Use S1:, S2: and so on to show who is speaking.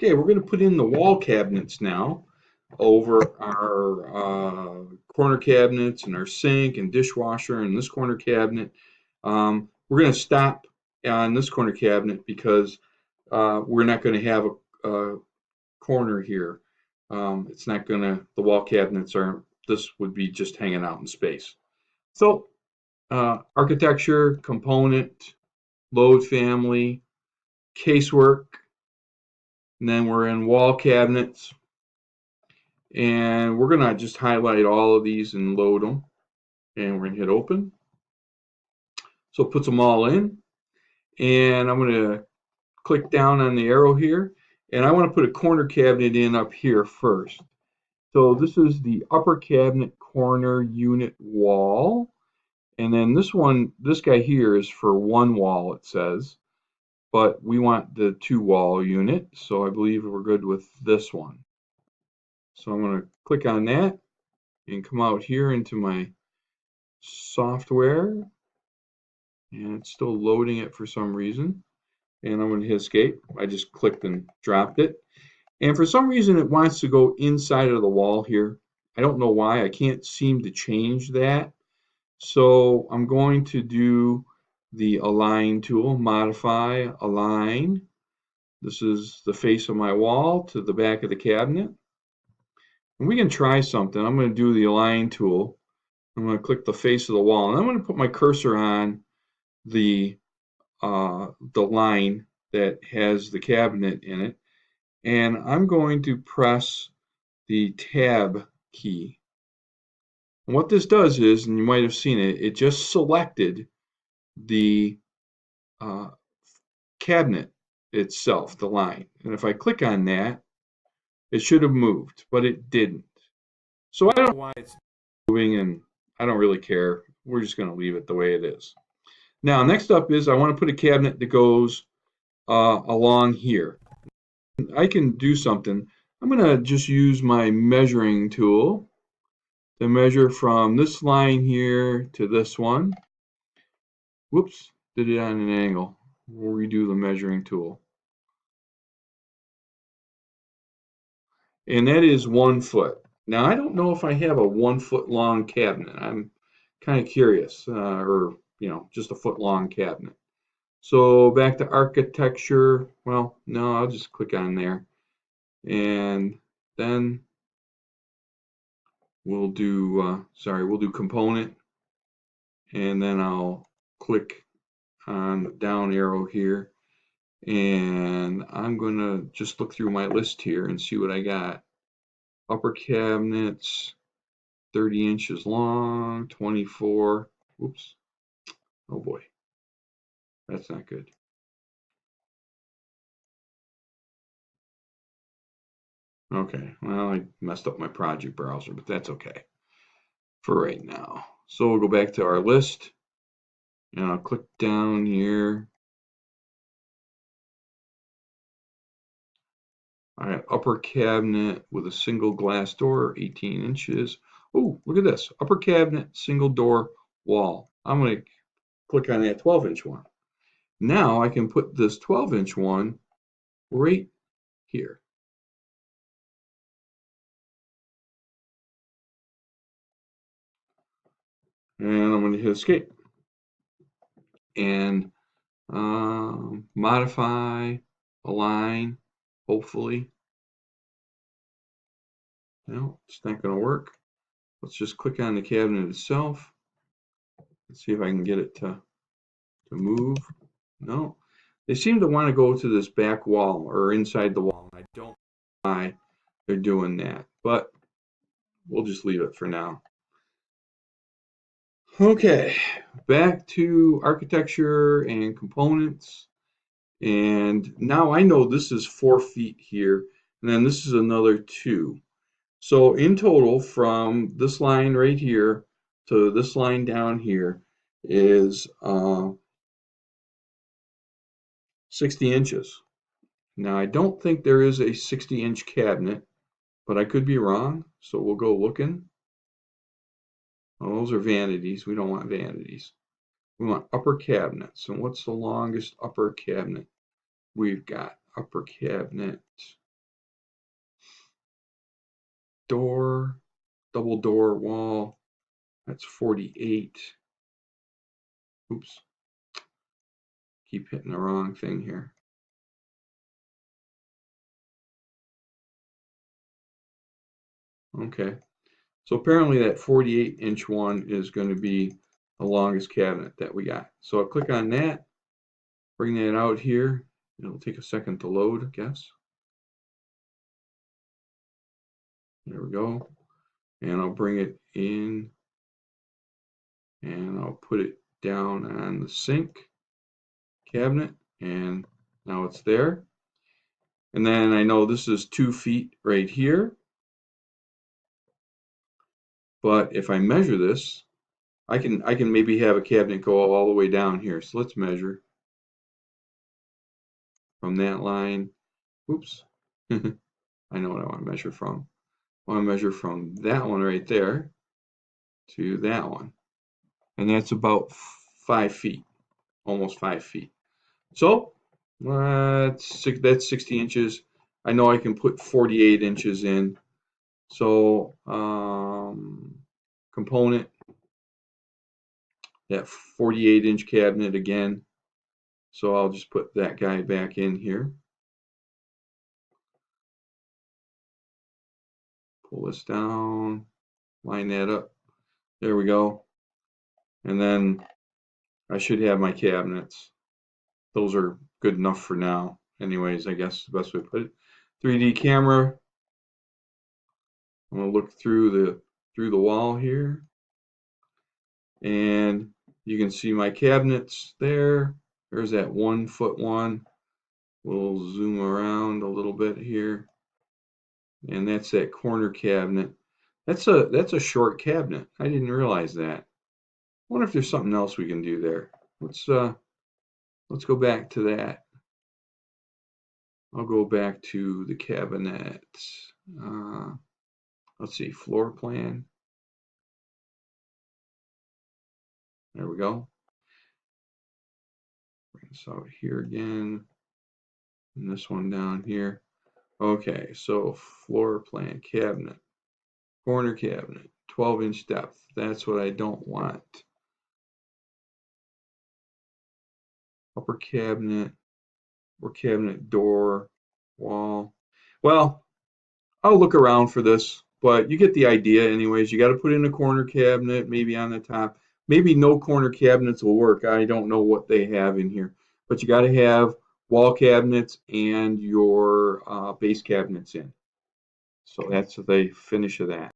S1: Okay, we're going to put in the wall cabinets now over our corner cabinets and our sink and dishwasher and this corner cabinet. We're going to stop on this corner cabinet because we're not going to have a corner here. It's not going to, the wall cabinets are, this would be just hanging out in space. So, architecture, component, load family, casework, and then we're in wall cabinets. And we're going to just highlight all of these and load them. And we're going to hit open. So it puts them all in. And I'm going to click down on the arrow here. And I want to put a corner cabinet in up here first. So this is the upper cabinet corner unit wall. And then this one, this guy here is for one wall, it says. But we want the two wall unit. So I believe we're good with this one. So I'm going to click on that and come out here into my software, and it's still loading it for some reason, and I'm going to hit escape. I just clicked and dropped it, and for some reason it wants to go inside of the wall here. I don't know why. I can't seem to change that, so I'm going to do the align tool, modify, align. This is the face of my wall to the back of the cabinet, and we can try something. I'm going to do the align tool. I'm going to click the face of the wall, and I'm going to put my cursor on the line that has the cabinet in it, and I'm going to press the tab key. And what this does is, and you might have seen it, it just selected the cabinet itself, the line. And if I click on that, it should have moved, but it didn't. So I don't know why it's moving, and I don't really care. We're just going to leave it the way it is. Now, next up is I want to put a cabinet that goes along here. I can do something. I'm going to just use my measuring tool to measure from this line here to this one. Whoops, did it on an angle. We'll redo the measuring tool. And that is 1 foot. Now, I don't know if I have a 1 foot long cabinet. I'm kind of curious, or, just a foot long cabinet. So back to architecture. Well, no, I'll just click on there. And then we'll do, we'll do component. And then I'll click on the down arrow here. And I'm going to just look through my list here and see what I got. Upper cabinets, 30 inches long, 24. Oops. Oh boy. That's not good. Okay, well, I messed up my project browser, but that's okay for right now. So we'll go back to our list, and I'll click down here. I got upper cabinet with a single glass door, 18 inches. Oh, look at this. Upper cabinet, single door, wall. I'm going to click on that 12-inch one. Now I can put this 12-inch one right here. And I'm going to hit escape. And modify, align, hopefully. No, it's not going to work. Let's just click on the cabinet itself. Let's see if I can get it to move. No. They seem to want to go to this back wall or inside the wall. I don't know why they're doing that, but we'll just leave it for now. Okay, back to architecture and components. And now I know this is 4 feet here, and then this is another 2. So in total, from this line right here to this line down here is 60 inches. Now I don't think there is a 60-inch cabinet, but I could be wrong, so we'll go looking. Oh, those are vanities. We don't want vanities. We want upper cabinets. And what's the longest upper cabinet we've got? Upper cabinet. door, double door wall, that's 48. Oops. Keep hitting the wrong thing here. Okay. So apparently that 48-inch one is going to be the longest cabinet that we got. So I'll click on that, bring that out here. It'll take a second to load, I guess. There we go. And I'll bring it in and I'll put it down on the sink cabinet, and now it's there. And then I know this is 2 feet right here, but if I measure this, I can maybe have a cabinet go all the way down here. So let's measure from that line. Oops. I know what I want to measure from. I want to measure from that one right there to that one. And that's about 5 feet, almost 5 feet. So that's 60 inches. I know I can put 48 inches in. So component, that 48-inch cabinet again. So I'll just put that guy back in here. Pull this down, line that up. There we go. And then I should have my cabinets. Those are good enough for now. Anyways, I guess the best way to put it. 3D camera. I'm gonna look through the wall here, and you can see my cabinets there. There's that 1-foot one. We'll zoom around a little bit here, and that's that corner cabinet. That's a short cabinet. I didn't realize that. I wonder if there's something else we can do there. Let's go back to that. I'll go back to the cabinet. Let's see, floor plan. There we go. Bring this out here again. And this one down here. Okay, so floor plan cabinet. Corner cabinet, 12-inch depth. That's what I don't want. Upper cabinet, or cabinet door, wall. Well, I'll look around for this, but you get the idea anyways. You got to put in a corner cabinet, maybe on the top. Maybe no corner cabinets will work. I don't know what they have in here. But you got to have wall cabinets and your base cabinets in. So that's the finish of that.